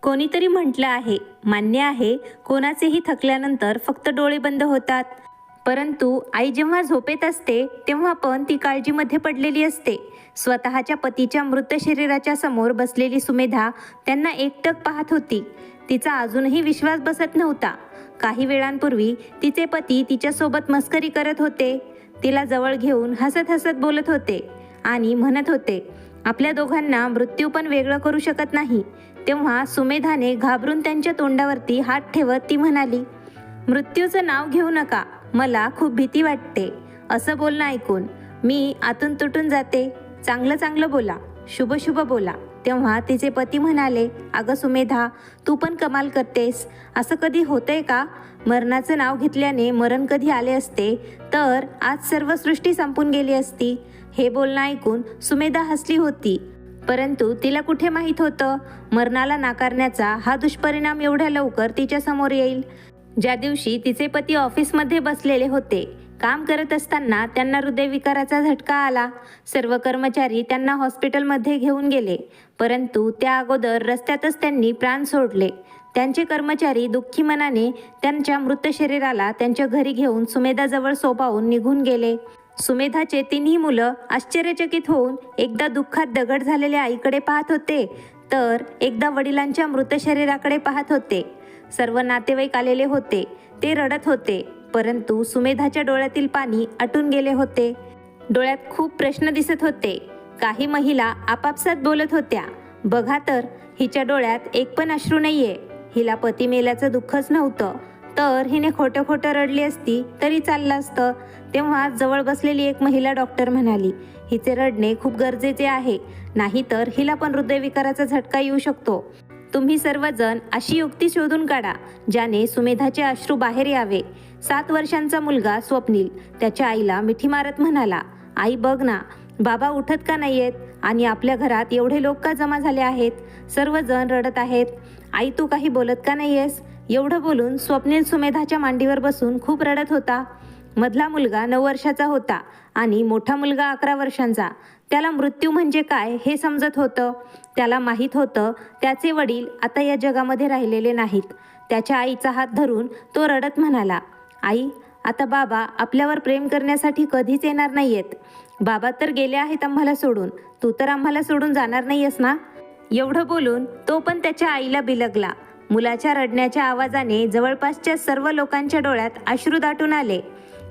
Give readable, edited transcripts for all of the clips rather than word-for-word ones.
कोणीतरी म्हटलं आहे, मान्य आहे, कोणाचेही थकल्यानंतर फक्त डोळे बंद होतात. परंतु आई जेव्हा झोपेत असते तेव्हा पण ती काळजीमध्ये पडलेली असते. स्वतःच्या पतीच्या मृत शरीराच्या समोर बसलेली सुमेधा त्यांना एकटक पाहत होती. तिचा अजूनही विश्वास बसत नव्हता. काही वेळांपूर्वी तिचे पती तिच्यासोबत मस्करी करत होते. तिला जवळ घेऊन हसत हसत बोलत होते आणि म्हणत होते, आपल्या दोघांना मृत्यू पण वेगळं करू शकत नाही. तेव्हा सुमेधाने घाबरून त्यांच्या तोंडावरती हात ठेवत ती म्हणाली, मृत्यूचं नाव घेऊ नका, मला खूप भीती वाटते. असं बोलणं ऐकून मी आतून तुटून जाते. चांगलं चांगलं बोला, शुभ शुभ बोला. तेव्हा तिचे पती म्हणाले, अगं सुमेधा, तू पण कमाल करतेस. असं कधी होतंय का? मरणाचं नाव घेतल्याने मरण कधी आले असते तर आज सर्व सृष्टी संपून गेली असती. हे बोलणं ऐकून सुमेधा हसली होती. परंतु तिला कुठे माहीत होतं, मरणाला नाकारण्याचा हा दुष्परिणाम एवढ्या लवकर तिच्या समोर येईल. ज्या दिवशी तिचे पती ऑफिसमध्ये बसलेले होते, काम करत असताना त्यांना हृदयविकाराचा झटका आला. सर्व कर्मचारी त्यांना हॉस्पिटलमध्ये घेऊन गेले, परंतु त्या अगोदर रस्त्यातच त्यांनी प्राण सोडले. त्यांचे कर्मचारी दुःखी मनाने त्यांच्या मृत शरीराला त्यांच्या घरी घेऊन सुमेधाजवळ सोपावून निघून गेले. सुमेधाचे तिन्ही मुलं आश्चर्यचकित होऊन एकदा दुःखात दगड झालेल्या आईकडे पाहत होते, तर एकदा वडिलांच्या मृत शरीराकडे पाहत होते. सर्व नातेवाईक आलेले होते. ते रडत होते, परंतु सुमेधाच्या डोळ्यातील पाणी आटून गेले होते. डोळ्यात खूप प्रश्न दिसत होते. काही महिला आपापसात बोलत होत्या, बघा तर, हिच्या डोळ्यात एक पण अश्रू नाहीये. हिला पती मेल्याचं दुःखच नव्हतं, तर हिने खोटं खोटं रडली असती तरी चाललं असतं. तेव्हा जवळ बसलेली एक महिला डॉक्टर म्हणाली, हिचे रडणे खूप गरजेचे आहे, नाहीतर हिला पण हृदयविकाराचा झटका येऊ शकतो. तुम्ही सर्वजण अशी युक्ती शोधून काढा ज्याने सुमेधाचे अश्रू बाहेर यावे. 7 वर्षांचा मुलगा स्वप्नील त्याच्या आईला मिठी मारत म्हणाला, आई बघ ना, बाबा उठत का नाहीयेत आणि आपल्या घरात एवढे लोक का जमा झाले आहेत? सर्वजण रडत आहेत. आई तू काही बोलत का नाहीयेस? एवढं बोलून स्वप्नील सुमेधाच्या मांडीवर बसून खूप रडत होता. मधला मुलगा 9 वर्षाचा होता आणि मोठा मुलगा 11 वर्षांचा. त्याला मृत्यू म्हणजे काय हे समजत होतं. त्याला माहीत होतं त्याचे वडील आता या जगामध्ये राहिलेले नाहीत. त्याच्या आईचा हात धरून तो रडत म्हणाला, आई, आता बाबा आपल्यावर प्रेम करण्यासाठी कधीच येणार नाहीयेत. बाबा तर गेले आहेत आम्हाला सोडून, तू तर आम्हाला सोडून जाणार नाहीयेस ना? एवढं बोलून तो पण त्याच्या आईला बिलगला. मुलाच्या रडण्याच्या आवाजाने जवळपासच्या सर्व लोकांच्या डोळ्यात अश्रू दाटून आले.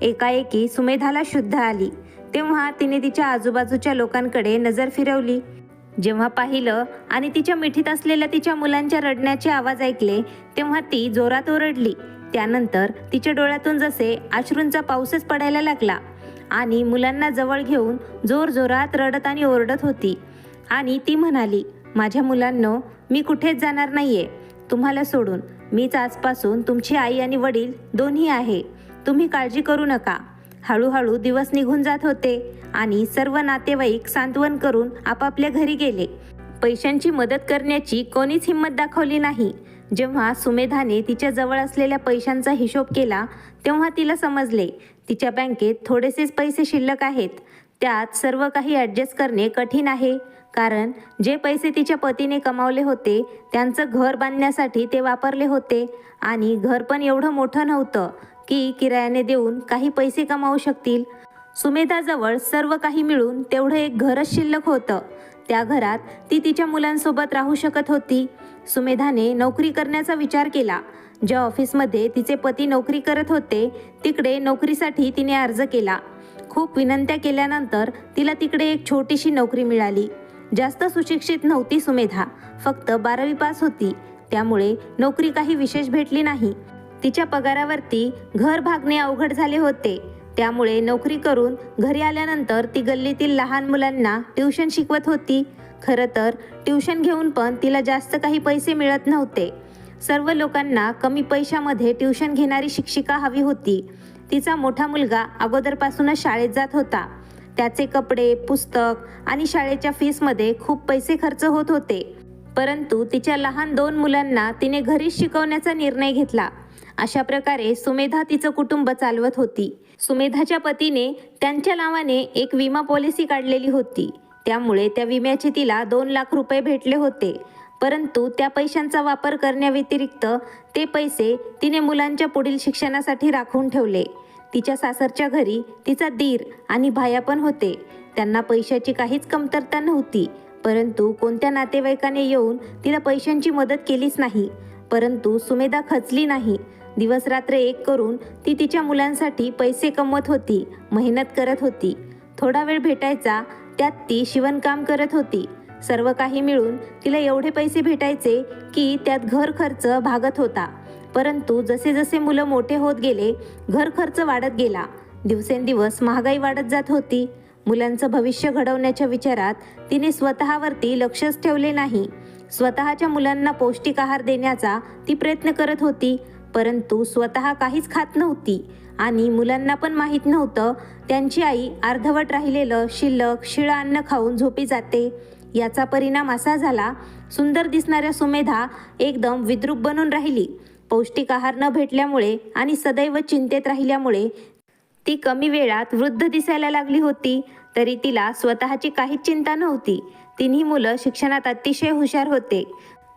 एकाएकी सुमेधाला शुद्ध आली. तेव्हा तिने तिच्या आजूबाजूच्या लोकांकडे नजर फिरवली. जेव्हा पाहिलं आणि तिच्या मिठीत असलेल्या तिच्या मुलांच्या रडण्याचे आवाज ऐकले, तेव्हा ती जोरात ओरडली. त्यानंतर तिच्या डोळ्यातून जसे अश्रूंचा पाऊसच पडायला लागला आणि मुलांना जवळ घेऊन जोरजोरात रडत आणि ओरडत होती. आणि ती म्हणाली, माझ्या मुलांनो, मी कुठेच जाणार नाहीये तुम्हाला सोडून. मीच आजपासून तुमची आई आणि वडील दोन्ही आहे. तुम्ही काळजी करू नका. हळूहळू दिवस निघून जात होते आणि सर्व नातेवाईक सांत्वन करून आपापल्या घरी गेले. पैशांची मदत करण्याची कोणीच हिंमत दाखवली नाही. जेव्हा सुमेधाने तिच्या जवळ असलेल्या पैशांचा हिशोब केला, तेव्हा तिला समजले तिच्या बँकेत थोडेसेच पैसे शिल्लक आहेत. त्यात सर्व काही ॲडजस्ट करणे कठीण आहे, कारण जे पैसे तिच्या पतीने कमावले होते त्यांचं घर बांधण्यासाठी ते वापरले होते आणि घर पण एवढं मोठं नव्हतं की किरायाने देऊन काही पैसे कमावू शकतील. सुमेधाजवळ सर्व काही मिळून तेवढं एक घरच शिल्लक होतं. त्या घरात ती तिच्या मुलांसोबत राहू शकत होती. सुमेधाने नोकरी करण्याचा विचार केला. ज्या ऑफिसमध्ये तिचे पती नोकरी करत होते तिकडे नोकरीसाठी तिने अर्ज केला. खूप विनंत्या केल्यानंतर तिला तिकडे एक छोटीशी नोकरी मिळाली. जास्त सुशिक्षित नव्हती सुमेधा, फक्त 12वी पास होती. त्यामुळे नोकरी काही विशेष भेटली नाही. तिच्या पगारावरती घर भागणे अवघड झाले होते. त्यामुळे नोकरी करून घरी आल्यानंतर ती गल्लीतील लहान मुलांना ट्युशन शिकवत होती. खरं तर ट्युशन घेऊन पण तिला जास्त काही पैसे मिळत नव्हते. सर्व लोकांना कमी पैशामध्ये ट्युशन घेणारी शिक्षिका हवी होती. तिचा मोठा मुलगा अगोदरपासूनच शाळेत जात होता. त्याचे कपडे, पुस्तक आणि शाळेच्या फीसमध्ये खूप पैसे खर्च होत होते. परंतु तिच्या लहान 2 मुलांना तिने घरीच शिकवण्याचा निर्णय घेतला. अशा प्रकारे सुमेधा तिचं कुटुंब चालवत होती. सुमेधाच्या पतीने त्यांच्या नावाने एक विमा पॉलिसी काढलेली होती. त्यामुळे त्या विम्याचे तिला 2 लाख रुपये भेटले होते. परंतु त्या पैशांचा वापर करण्याव्यतिरिक्त ते पैसे तिने मुलांच्या पुढील शिक्षणासाठी राखून ठेवले. तिच्या सासरच्या घरी तिचा दीर आणि भाया पण होते. त्यांना पैशाची काहीच कमतरता नव्हती, परंतु कोणत्या नातेवाईकाने येऊन तिला पैशांची मदत केलीच नाही. परंतु सुमेधा खचली नाही. दिवस रात्र एक करून ती तिच्या मुलांसाठी पैसे कमवत होती, मेहनत करत होती. थोडा वेळ भेटायचा त्यात ती शिवणकाम करत होती. सर्व काही मिळून तिला एवढे पैसे भेटायचे की त्यात घर खर्च भागत होता. परंतु जसे जसे मुलं मोठे होत गेले, घर खर्च वाढत गेला. दिवसेंदिवस महागाई वाढत जात होती. मुलांचं भविष्य घडवण्याच्या विचारात तिने स्वतःवरती लक्षच ठेवले नाही. स्वतःच्या मुलांना पौष्टिक आहार देण्याचा ती प्रयत्न करत होती, परंतु स्वतः काहीच खात नव्हती आणि मुलांना पण माहीत नव्हतं त्यांची आई अर्धवट राहिलेलं शिल्लक शिळं अन्न खाऊन झोपी जाते. याचा परिणाम असा झाला, सुंदर दिसणाऱ्या सुमेधा एकदम विद्रूप बनून राहिली. पौष्टिक आहार न भेटल्यामुळे आणि सदैव चिंतेत राहिल्यामुळे ती कमी वेळात वृद्ध दिसायला लागली होती. तरी तिला स्वतःची काहीच चिंता नव्हती. तिन्ही मुलं शिक्षणात अतिशय हुशार होते.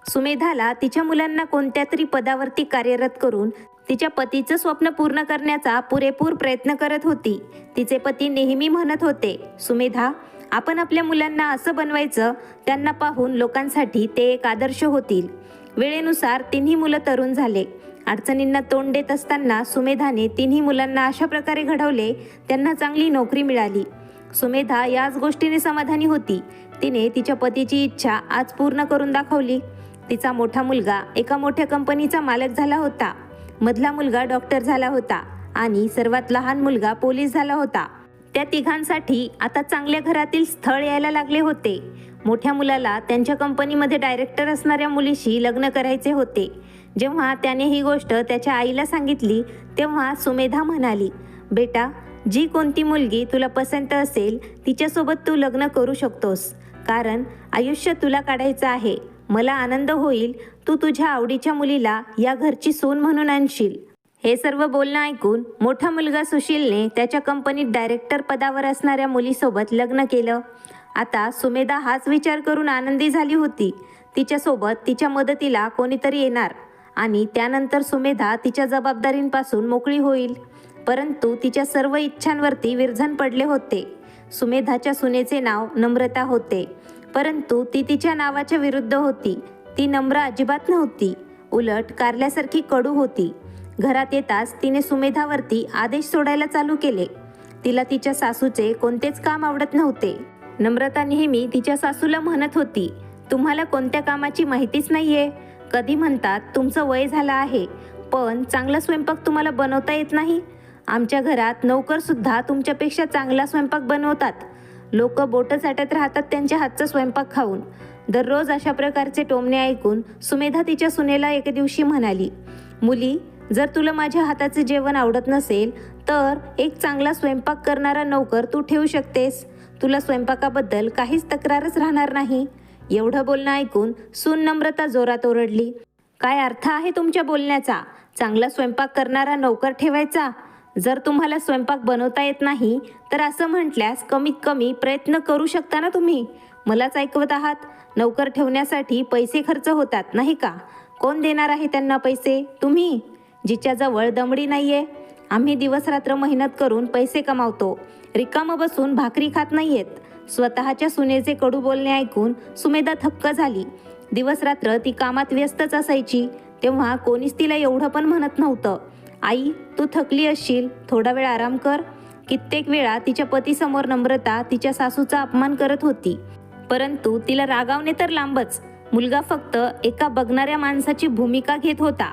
सुमेधाला तिच्या मुलांना कोणत्या तरी पदावरती कार्यरत करून तिच्या पतीचं स्वप्न पूर्ण करण्याचा पुरेपूर प्रयत्न करत होती. तिचे पती नेहमी म्हणत होते, सुमेधा, आपण आपल्या मुलांना असं बनवायचं, त्यांना पाहून लोकांसाठी ते एक आदर्श होतील. वेळेनुसार तिन्ही मुलं तरुण झाले. अडचणींना तोंड देत असताना सुमेधाने तिन्ही मुलांना अशा प्रकारे घडवले, त्यांना चांगली नोकरी मिळाली. सुमेधा याच गोष्टीने समाधानी होती. तिने तिच्या पतीची इच्छा आज पूर्ण करून दाखवली. तिचा मोठा मुलगा एका मोठ्या कंपनीचा मालक झाला होता. मधला मुलगा डॉक्टर झाला होता आणि सर्वात लहान मुलगा पोलीस झाला होता. त्या तिघांसाठी आता चांगल्या घरातील स्थळ यायला लागले होते. मोठ्या मुलाला त्यांच्या कंपनीमध्ये डायरेक्टर असणाऱ्या मुलीशी लग्न करायचे होते. जेव्हा त्याने ही गोष्ट त्याच्या आईला सांगितली, तेव्हा सुमेधा म्हणाली, बेटा, जी कोणती मुलगी तुला पसंत असेल तिच्यासोबत तू लग्न करू शकतोस, कारण आयुष्य तुला काढायचं आहे. मला आनंद होईल तू तुझ्या आवडीच्या मुलीला या घरची सून म्हणून आणशील. हे सर्व बोलणं ऐकून मोठा मुलगा सुशीलने त्याच्या कंपनीत डायरेक्टर पदावर असणाऱ्या मुलीसोबत लग्न केलं. आता सुमेधा हाच विचार करून आनंदी झाली होती. तिच्यासोबत तिच्या मदतीला कोणीतरी येणार आणि त्यानंतर सुमेधा तिच्या जबाबदारींपासून मोकळी होईल. परंतु तिच्या सर्व इच्छांवरती विरझण पडले होते. सुमेधाच्या सुनेचे नाव नम्रता होते, परंतु ती तिच्या नावाच्या विरुद्ध होती. ती नम्र अजिबात नव्हती, उलट कारल्यासारखी कडू होती. घरात येताच तिने सुमेधावरती आदेश सोडायला चालू केले. तिला तिच्या सासूचे कोणतेच काम आवडत नव्हते. नम्रता नेहमी तिच्या सासूला म्हणत होती, तुम्हाला कोणत्या कामाची माहितीच नाहीये. कधी म्हणतात तुमचं वय झालं आहे, पण चांगला स्वयंपाक तुम्हाला बनवता येत नाही. आमच्या घरात नौकरसुद्धा तुमच्यापेक्षा चांगला स्वयंपाक बनवतात. लोक बोटं चाटत राहतात त्यांच्या हातचा स्वयंपाक खाऊन. दररोज अशा प्रकारचे टोमणे ऐकून सुमेधा तिच्या सुनेला एके दिवशी म्हणाली, मुली, जर तुला माझ्या हाताचे जेवण आवडत नसेल तर एक चांगला स्वयंपाक करणारा नौकर तू ठेवू शकतेस. तुला स्वयंपाकाबद्दल काहीच तक्रारच राहणार नाही. एवढं बोलणं ऐकून सून नम्रता जोरात ओरडली, काय अर्थ आहे तुमच्या बोलण्याचा? चांगला स्वयंपाक करणारा नौकर ठेवायचा? जर तुम्हाला स्वयंपाक बनवता येत नाही तर असं म्हटल्यास कमीत कमी प्रयत्न करू शकता ना तुम्ही. मलाच ऐकवत आहात. नौकर ठेवण्यासाठी पैसे खर्च होतात नाही का? कोण देणार आहे त्यांना पैसे? तुम्ही, जिच्याजवळ दमडी नाहीये. आम्ही दिवसरात्र मेहनत करून पैसे कमावतो, रिकामं बसून भाकरी खात नाहीयेत. स्वतःच्या सुनेचे कडू बोलणे ऐकून सुमेधा थक्क झाली. दिवसरात्र ती कामात व्यस्तच असायची, तेव्हा कोणीच तिला एवढं पण म्हणत नव्हतं. आई, तू थकली असशील, थोडा वेळ आराम कर. कित्येक वेळा तिच्या पतीसमोर नम्रता तिच्या सासूचा अपमान करत होती, परंतु तिला रागावणे तर लांबच. मुलगा फक्त एका बघणाऱ्या माणसाची भूमिका घेत होता.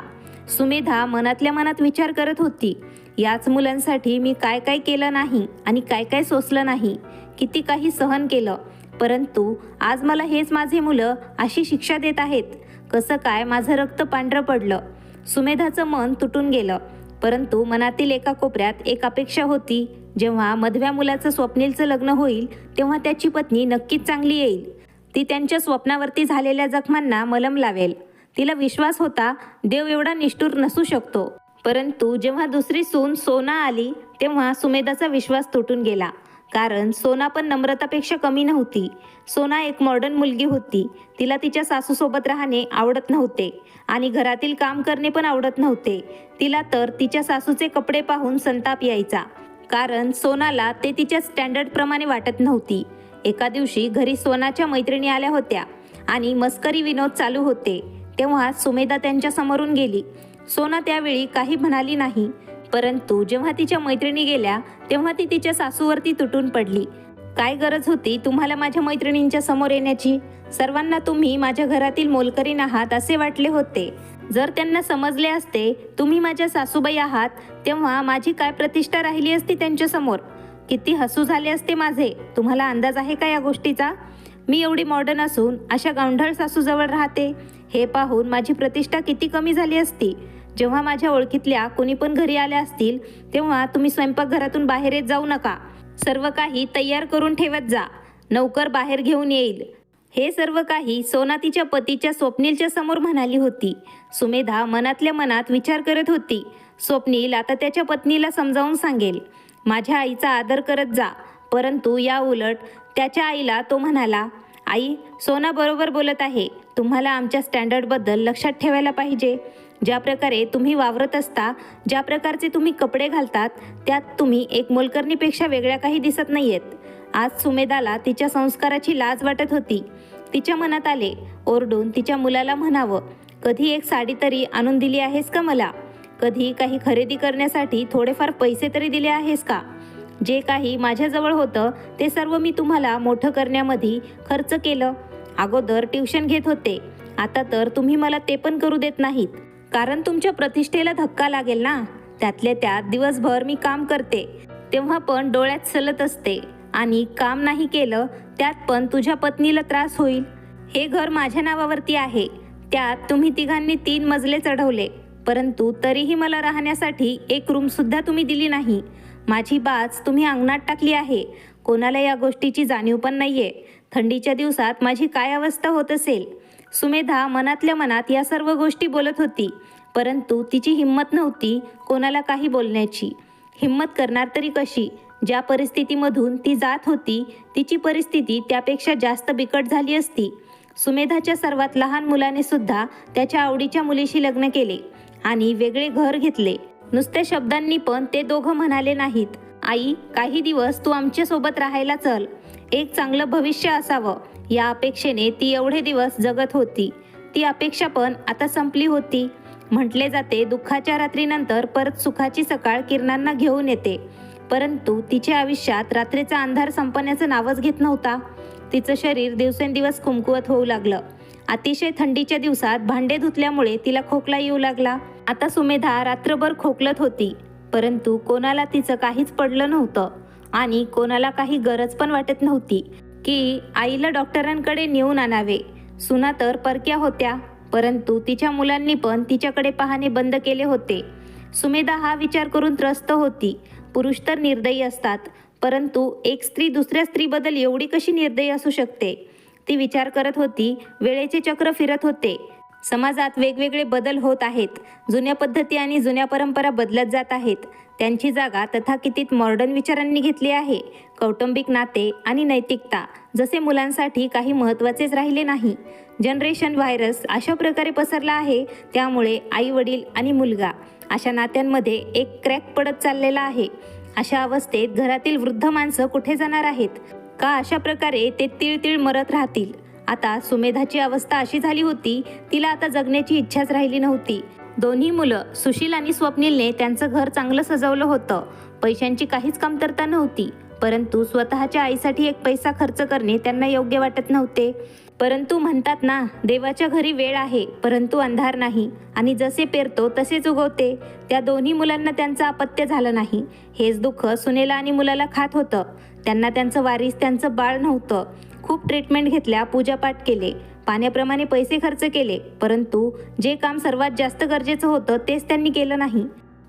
सुमेधा मनातल्या मनात विचार करत होती, याच मुलांसाठी मी काय काय केलं नाही आणि काय काय सोसलं नाही, किती काही सहन केलं, परंतु आज मला हेच माझे मुलं अशी शिक्षा देत आहेत. कसं काय माझं रक्त पांढरं पडलं. सुमेधाचं मन तुटून गेलं, परंतु मनातील एका कोपऱ्यात एक अपेक्षा होती. जेव्हा मधव्या मुलाचं स्वप्नीलचं लग्न होईल तेव्हा त्याची पत्नी नक्कीच चांगली येईल. ती त्यांच्या स्वप्नावरती झालेल्या जखमांना मलम लावेल. तिला विश्वास होता देव एवढा निष्ठुर नसू शकतो. परंतु जेव्हा दुसरी सून सोना आली तेव्हा सुमेधाचा विश्वास तुटून गेला. कारण सोना पण नम्रतापेक्षा कमी नव्हती. सोना एक मॉडर्न मुलगी होती. तिला तिच्या सासूसोबत राहणे आवडत नव्हते आणि घरातील काम करणे पण आवडत नव्हते. तिला तर तिच्या सासूचे कपडे पाहून संताप यायचा, कारण सोनाला ते तिच्या स्टँडर्डप्रमाणे वाटत नव्हती. एका दिवशी घरी सोनाच्या मैत्रिणी आल्या होत्या आणि मस्करी विनोद चालू होते. तेव्हा सुमेधा त्यांच्या समोरून गेली. सोना त्यावेळी काही म्हणाली नाही, परंतु जेव्हा तिच्या मैत्रिणी गेल्या तेव्हा ती तिच्या सासूवरती तुटून पडली. काय गरज होती तुम्हाला माझ्या मैत्रिणींच्या समोर येण्याची? सर्वांना तुम्ही माझ्या घरातील मोलकरीण आहात असे वाटले होते. जर त्यांना समजले असते तुम्ही माझ्या सासूबाई आहात, तेव्हा माझी काय प्रतिष्ठा राहिली असती त्यांच्यासमोर? किती हसू झाले असते माझे. तुम्हाला अंदाज आहे का या गोष्टीचा? मी एवढी मॉडर्न असून अशा गावढळ सासूजवळ राहते, हे पाहून माझी प्रतिष्ठा किती कमी झाली असती. जेव्हा माझ्या ओळखीतल्या कोणी पण घरी आल्या असतील तेव्हा तुम्ही स्वयंपाकघरातून बाहेर येत जाऊ नका. सर्व काही तयार करून ठेवत जा. नौकर बाहेर घेऊन येईल. हे सर्व काही सोना तिच्या पतीच्या स्वप्नीलच्या समोर म्हणाली होती. सुमेधा मनातल्या मनात विचार करत होती, स्वप्नील आता त्याच्या पत्नीला समजावून सांगेल, माझ्या आईचा आदर करत जा. परंतु या उलट त्याच्या आईला तो म्हणाला, आई, सोना बरोबर बोलत आहे. तुम्हाला आमच्या स्टँडर्डबद्दल लक्षात ठेवायला पाहिजे. ज्या प्रकारे तुम्ही वावरत असता, ज्या प्रकारचे तुम्ही कपडे घालतात, त्यात तुम्ही एक मोलकरणीपेक्षा वेगळ्या काही दिसत नाहीयेत. आज सुमेधाला तिच्या संस्काराची लाज वाटत होती. तिच्या मनात आले, ओरडून तिच्या मुलाला म्हणावं, कधी एक साडी तरी आणून दिली आहेस का मला? कधी काही खरेदी करण्यासाठी थोडेफार पैसे तरी दिले आहेस का? जे काही माझ्याजवळ होतं ते सर्व मी तुम्हाला मोठं करण्यामध्ये खर्च केलं. अगोदर ट्युशन घेत होते, आता तर तुम्ही मला ते पण करू देत नाहीत. कारण तुमच्या प्रतिष्ठेला धक्का लागेल ना. त्यातल्या त्यात दिवसभर मी काम करते तेव्हा पण डोळ्यात सलत असते, आणि काम नाही केलं त्यात पण तुझ्या पत्नीला त्रास होईल. हे घर माझ्या नावावरती आहे. त्यात तुम्ही तिघांनी 3 मजले चढवले, परंतु तरीही मला राहण्यासाठी एक रूमसुद्धा तुम्ही दिली नाही. माझी बाज तुम्ही अंगणात टाकली आहे. कोणाला या गोष्टीची जाणीव पण नाहीये. थंडीच्या दिवसात माझी काय अवस्था होत असेल. सुमेधा मनातल्या मनात या सर्व गोष्टी बोलत होती, परंतु तिची हिंमत नव्हती कोणाला काही बोलण्याची. हिंमत करणार तरी कशी? ज्या परिस्थितीमधून ती जात होती तिची परिस्थिती त्यापेक्षा जास्त बिकट झाली असती. सुमेधाच्या सर्वात लहान मुलाने सुद्धा त्याच्या आवडीच्या मुलीशी लग्न केले आणि वेगळे घर घेतले. नुसत्या शब्दांनी पण ते दोघं म्हणाले नाहीत, आई, काही दिवस तू आमच्यासोबत राहायला चल. एक चांगलं भविष्य असावं या अपेक्षेने ती एवढे दिवस जगत होती. ती अपेक्षा पण आता संपली होती. म्हटले जाते, दुःखाच्या रात्रीनंतर परत सुखाची सकाळ किरणांना घेऊन येते. परंतु तिच्या आयुष्यात रात्रीचा अंधार संपण्याचं नावच घेत नव्हता. तिचं शरीर दिवसेंदिवस कुमकुवत होऊ लागलं. अतिशय थंडीच्या दिवसात भांडे धुतल्यामुळे तिला खोकला येऊ लागला. आता सुमेधा रात्रभर खोकलत होती, परंतु कोणाला तिचं काहीच पडलं नव्हतं आणि कोणाला काही गरज पण वाटत नव्हती की आईला डॉक्टरांकडे नेऊन आणावे. सुना तर परक्या होत्या, परंतु तिच्या मुलांनी पण तिच्याकडे पाहणे बंद केले होते. सुमेधा हा विचार करून त्रस्त होती, पुरुष तर निर्दयी असतात, परंतु एक स्त्री दुसऱ्या स्त्रीबद्दल एवढी कशी निर्दयी असू शकते? ती विचार करत होती. वेळेचे चक्र फिरत होते. समाजात वेगवेगळे बदल होत आहेत. जुन्या पद्धती आणि जुन्या परंपरा बदलत जात आहेत. त्यांची जागा तथाकथित मॉडर्न विचारांनी घेतली आहे. कौटुंबिक नाते आणि नैतिकता जसे मुलांसाठी काही महत्त्वाचेच राहिले नाही. जनरेशन व्हायरस अशा प्रकारे पसरला आहे, त्यामुळे आई वडील आणि मुलगा अशा नात्यांमध्ये एक क्रॅक पडत चाललेला आहे. अशा अवस्थेत घरातील वृद्ध माणसं कुठे जाणार आहेत? का अशा प्रकारे ते तीळ मरत राहतील? आता सुमेधाची अवस्था अशी झाली होती, तिला आता जगण्याची इच्छाच राहिली नव्हती. दोन्ही मुलं सुशील आणि स्वप्नीलने त्यांचं घर चांगलं सजवलं होतं. पैशांची काहीच कमतरता नव्हती, परंतु स्वतःच्या आईसाठी एक पैसा खर्च करणे त्यांना योग्य वाटत नव्हते. परंतु म्हणतात ना, देवाच्या घरी वेळ आहे परंतु अंधार नाही, आणि जसे पेरतो तसेच उगवते. त्या दोन्ही मुलांना त्यांचं अपत्य झालं नाही. हेच दुःख सुनेला आणि मुलाला खात होतं. त्यांना त्यांचं वारीस, त्यांचं बाळ नव्हतं. खूप ट्रीटमेंट घेतल्या, पूजापाठ केले, पाण्याप्रमाणे पैसे खर्च केले, परंतु जे काम सर्वात जास्त गरजेचं होतं तेच त्यांनी केलं नाही.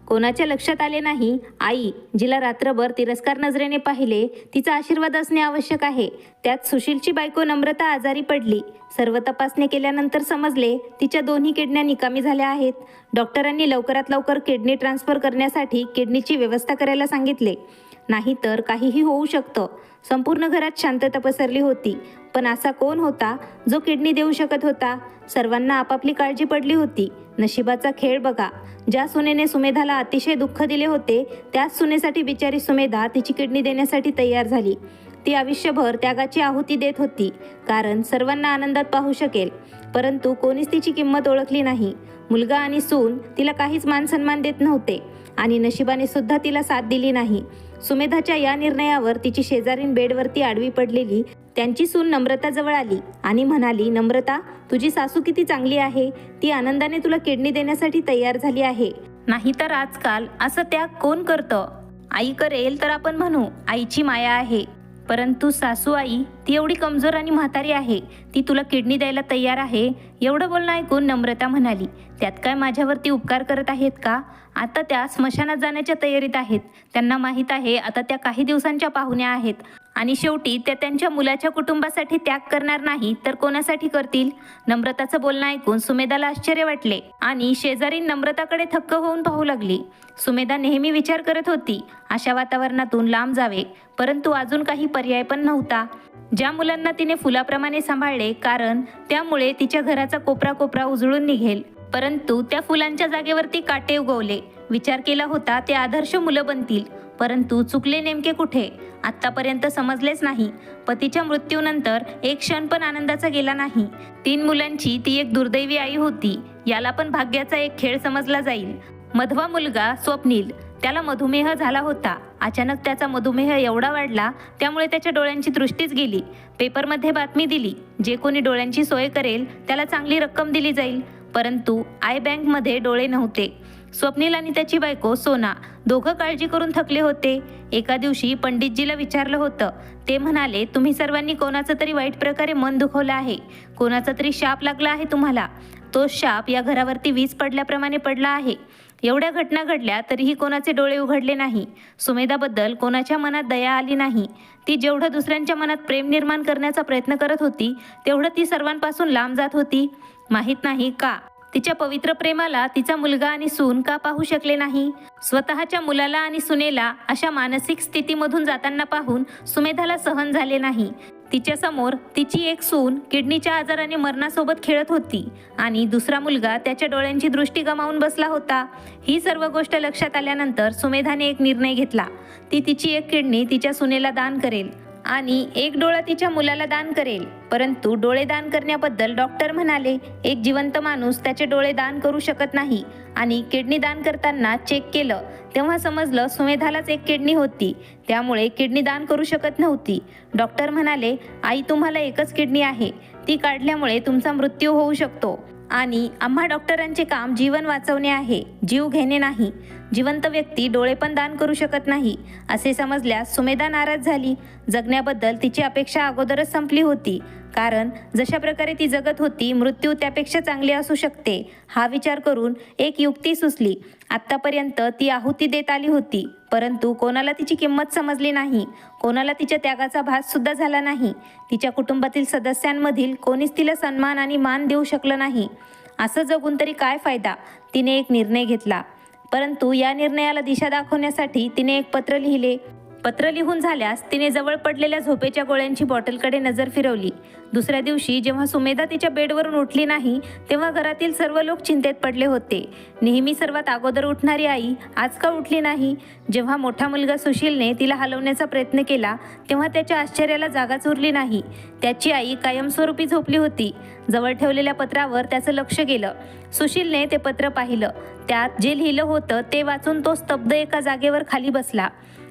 कोणाच्या लक्षात आले नाही, आई, जिला रात्रभर तिरस्कार नजरेने पाहिले, तिचा आशीर्वाद असणे आवश्यक आहे. त्यात सुशीलची बायको नम्रता आजारी पडली. सर्व तपासणी केल्यानंतर समजले तिच्या दोन्ही किडन्या निकामी झाल्या आहेत. डॉक्टरांनी लवकरात लवकर किडनी ट्रान्सफर करण्यासाठी किडनीची व्यवस्था करायला सांगितले. नाहीतर काहीही होऊ शकतं. संपूर्ण घरात शांतता पसरली होती. पण असा कोण होता जो किडनी देऊ शकत होता? सर्वांना आपापली काळजी पडली होती. नशिबाचा खेळ बघा. ज्या सुनेने सुमेधाला अतिशय दुःख दिले होते, त्याच सुनेसाठी बिचारी सुमेधा तिची किडनी देण्यासाठी तयार झाली. ती आयुष्यभर त्यागाची आहुती देत होती, कारण सर्वांना आनंदात पाहू शकेल. परंतु कोणीच तिची किंमत ओळखली नाही. मुलगा आणि सून तिला काहीच मान सन्मान देत नव्हते आणि नशिबाने सुद्धा तिला साथ दिली नाही. सुमेधाच्या या निर्णयावर तिची शेजारीण बेडवरती आडवी पडलेली त्यांची सून नम्रता जवळ आली आणि म्हणाली, नम्रता, तुझी सासू किती चांगली आहे. ती आनंदाने तुला किडनी देण्यासाठी तयार झाली आहे. नाहीतर आजकाल असं त्याग कोण करतं? आई करेल तर आपण म्हणू आईची माया आहे, परंतु सासू आई ती एवढी कमजोर आणि म्हातारी आहे, ती तुला किडनी द्यायला तयार आहे. एवढं बोलणं ऐकून नम्रता म्हणाली, त्यात काय माझ्यावरती उपकार करत आहेत का? आता त्या स्मशानात जाण्याच्या तयारीत आहेत. त्यांना माहीत आहे आता त्या काही दिवसांच्या पाहुण्या आहेत आणि शेवटी त्या त्यांच्या मुलाच्या कुटुंबासाठी त्याग करणार नाही तर कोणासाठी करतील? नम्रताचं बोलणं ऐकून सुमेधाला आश्चर्य वाटले आणि शेजारी नम्रताकडे थक्क होऊन पाहू लागली. सुमेधा नेहमी विचार करत होती अशा वातावरणातून लांब जावे, परंतु अजून काही पर्याय पण नव्हता. ज्या मुलांना तिने फुलाप्रमाणे सांभाळले, कारण त्यामुळे तिच्या घराचा कोपरा कोपरा उजळून निघेल, परंतु त्या फुलांच्या जागेवरती काटे उगवले. विचार केला होता ते आदर्श मुलं बनतील, परंतु चुकले नेमके कुठे आत्तापर्यंत समजलेच नाही. पतीच्या मृत्यूनंतर एक क्षण पण आनंदाचा गेला नाही. 3 मुलांची ती एक दुर्दैवी आई होती. याला पण भाग्याचा एक खेळ समजला जाईल. मधवा मुलगा स्वप्नील, त्याला मधुमेह झाला होता. अचानक त्याचा मधुमेह एवढा वाढला त्यामुळे त्याच्या डोळ्यांची दृष्टीच गेली. पेपरमध्ये बातमी दिली, जे कोणी डोळ्यांची सोय करेल त्याला चांगली रक्कम दिली जाईल, परंतु आय बँकमध्ये डोळे नव्हते. स्वप्नील आणि त्याची बायको सोना दोघं काळजी करून थकले होते. एका दिवशी पंडितजीला विचारलं होतं. ते म्हणाले, तुम्ही सर्वांनी कोणाचं तरी वाईट प्रकारे मन दुखवलं आहे, कोणाचा तरी शाप लागला आहे तुम्हाला. तो शाप या घरावरती वीज पडल्याप्रमाणे पडला आहे. एवढ्या घटना घडल्या तरीही कोणाचे डोळे उघडले नाही. सुमेधाबद्दल कोणाच्या मनात दया आली नाही. ती जेवढं दुसऱ्यांच्या मनात प्रेम निर्माण करण्याचा प्रयत्न करत होती, तेवढं ती सर्वांपासून लांब जात होती. माहीत नाही का, तिच्या पवित्र प्रेमाला तिचा मुलगा आणि सून का पाहू शकले नाही. स्वतःच्या मुलाला आणि सुनेला अशा मानसिक स्थितीमधून जाताना पाहून सुमेधाला सहन झाले नाही. तिच्या समोर तिची एक सून किडनीच्या आजाराने मरणासोबत खेळत होती आणि दुसरा मुलगा त्याच्या डोळ्यांची दृष्टी गमावून बसला होता. ही सर्व गोष्ट लक्षात आल्यानंतर सुमेधाने एक निर्णय घेतला. ती तिची एक किडनी तिच्या सुनेला दान करेल आणि एक डोळा तिच्या मुलाला दान करेल. परंतु डोळे दान करण्याबद्दल डॉक्टर म्हणाले, एक जिवंत माणूस त्याचे डोळे दान करू शकत नाही. आणि किडनी दान करताना चेक केलं तेव्हा समजलं सुमेधालाच एक किडनी होती, त्यामुळे किडनी दान करू शकत नव्हती. डॉक्टर म्हणाले, आई तुम्हाला एकच किडनी आहे, ती काढल्यामुळे तुमचा मृत्यू होऊ शकतो आणि आम्हा डॉक्टरांचे काम जीवन वाचवणे आहे, जीव घेणे नाही. जिवंत व्यक्ती डोळे पण दान करू शकत नाही असे समजल्यास सुमेधा नाराज झाली. जगण्याबद्दल तिची अपेक्षा अगोदरच संपली होती, कारण जशा प्रकारे ती जगत होती मृत्यू त्यापेक्षा चांगली असू शकते हा विचार करून एक युक्ती सुचली. आत्तापर्यंत ती आहुती देत आली होती, परंतु कोणाला तिची किंमत समजली नाही, कोणाला तिच्या त्यागाचा भास सुद्धा झाला नाही. तिच्या कुटुंबातील सदस्यांमधील कोणीच तिला सन्मान आणि मान देऊ शकलं नाही. असं जगून तरी काय फायदा? तिने एक निर्णय घेतला, परंतु या निर्णयाला दिशा दाखवण्यासाठी तिने एक पत्र लिहिले. पत्र लिहून झाल्यास तिने जवळ पडलेल्या झोपेच्या गोळ्यांची बॉटलकडे नजर फिरवली. दुसऱ्या दिवशी जेव्हा सुमेधा तिच्या बेडवरून उठली नाही, तेव्हा घरातील सर्व लोक चिंतेत पडले होते. नेहमी सर्वात अगोदर उठणारी आई आज का उठली नाही? जेव्हा मोठा मुलगा सुशीलने तिला हलवण्याचा प्रयत्न केला, तेव्हा त्याच्या आश्चर्याला जागाच उरली नाही. त्याची आई कायमस्वरूपी झोपली होती. जवळ ठेवलेल्या पत्रावर त्याचं लक्ष गेलं. सुशीलने ते पत्र पाहिलं. त्यात जे लिहिलं होतं ते वाचून तो स्तब्ध एका जागेवर खाली बसला.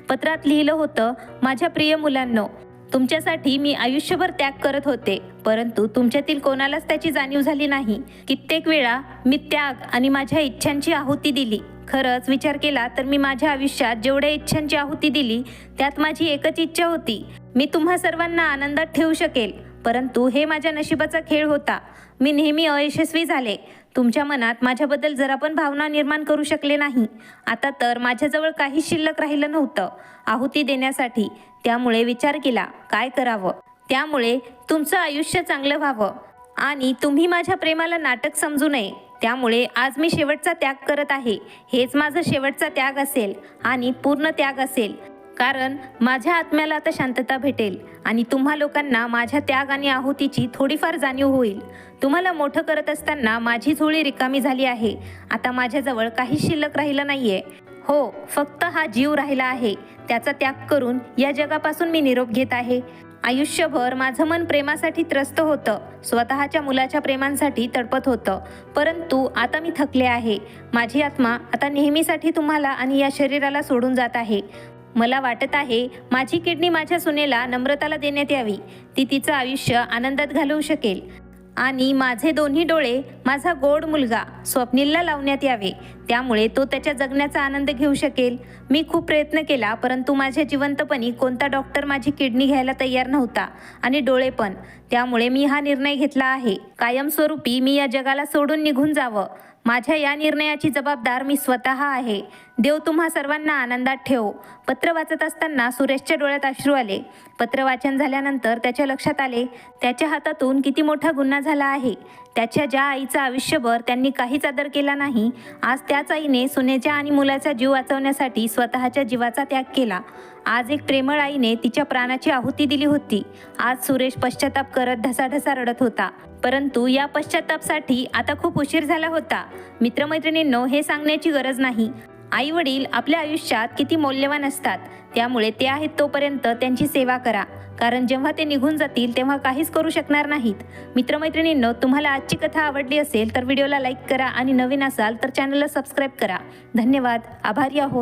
पत्रात लिहिलं होतं, माझ्या प्रिय मुलांनो, तुमच्यासाठी मी आयुष्यभर त्याग करत होते, परंतु तुमच्यातील कोणालाच त्याची जाणीव झाली नाही. कित्येक वेळा मी त्याग आणि माझ्या इच्छांची आहुती दिली. खरंच विचार केला तर मी माझ्या आयुष्यात जेवढ्या इच्छांची आहुती दिली त्यात माझी एकच इच्छा होती, मी तुम्हा सर्वांना आनंदात ठेवू शकेल. परंतु हे माझ्या नशिबाचा खेळ होता. मी नेहमी अयशस्वी झाले. तुमच्या मनात माझ्याबद्दल जरा पण भावना निर्माण करू शकले नाही. आता तर माझ्याजवळ काही शिल्लक राहिलं नव्हतं आहुती देण्यासाठी. त्यामुळे विचार केला काय करावं. त्यामुळे तुमचं आयुष्य चांगलं व्हावं आणि तुम्ही माझ्या प्रेमाला नाटक समजू नये. त्यामुळे आज मी शेवटचा त्याग करत आहे. हेच माझा शेवटचा त्याग असेल आणि पूर्ण त्याग असेल. कारण माझ्या आत्म्याला आता शांतता भेटेल आणि तुम्हा लोकांना माझ्या त्याग आणि आहुतीची थोडीफार जाणीव होईल. तुम्हाला मोठं करत असताना माझी झोळी रिकामी झाली आहे. आता माझ्याजवळ काहीच शिल्लक राहिलं नाहीये. हो, फक्त हा जीव राहिला आहे. त्याचा त्याग करून या जगापासून मी निरोप घेत आहे. आयुष्यभर माझं मन प्रेमासाठी त्रस्त होतं, स्वतःच्या मुलाच्या प्रेमांसाठी तडपत होतं. परंतु आता मी थकले आहे. माझी आत्मा आता नेहमीसाठी तुम्हाला आणि या शरीराला सोडून जात आहे. मला वाटत आहे माझी किडनी माझ्या सुनेला नम्रताला देण्यात यावी. ती तिचं आयुष्य आनंदात घालवू शकेल आणि माझे दोन्ही डोळे माझा गोड मुलगा स्वप्नीलला लावण्यात यावे. त्यामुळे तो त्याच्या जगण्याचा आनंद घेऊ शकेल. मी खूप प्रयत्न केला, परंतु माझ्या जिवंतपणी कोणता डॉक्टर माझी किडनी घ्यायला तयार नव्हता आणि डोळे पण. त्यामुळे मी हा निर्णय घेतला आहे, कायमस्वरूपी मी या जगाला सोडून निघून जावं. माझ्या या निर्णयाची जबाबदार मी स्वतः आहे. देव तुम्हा सर्वांना आनंदात ठेवो. पत्र वाचत असताना सुरेशच्या डोळ्यात अश्रू आले. पत्र वाचन झाल्यानंतर त्याच्या लक्षात आले त्याच्या हातातून किती मोठा गुन्हा झाला आहे. त्याच्या ज्या आईचा आयुष्यभर त्यांनी काहीच आदर केला नाही, आज त्याच आईने सुनेच्या आणि मुलाचा जीव वाचवण्यासाठी स्वतःच्या जीवाचा त्याग केला. आज एक प्रेमळ आईने तिच्या प्राणाची आहुती दिली होती. आज सुरेश पश्चाताप करत ढसाढसा रडत होता. परंतु या पश्चातापासाठी आता खूप उशीर झाला होता. मित्रमैत्रिणींनो, हे सांगण्याची गरज नाही. आई वडील आपल्या आयुष्यात किती मौल्यवान असतात. त्यामुळे ते आहेत तोपर्यंत त्यांची सेवा करा, कारण जेव्हा ते निघून जातील तेव्हा काहीच करू शकणार नाहीत. मित्रमैत्रिणींनो, तुम्हाला आजची कथा आवडली असेल तर व्हिडिओला लाईक करा आणि नवीन असाल तर चॅनलला सबस्क्राईब करा. धन्यवाद. आभारी आहोत.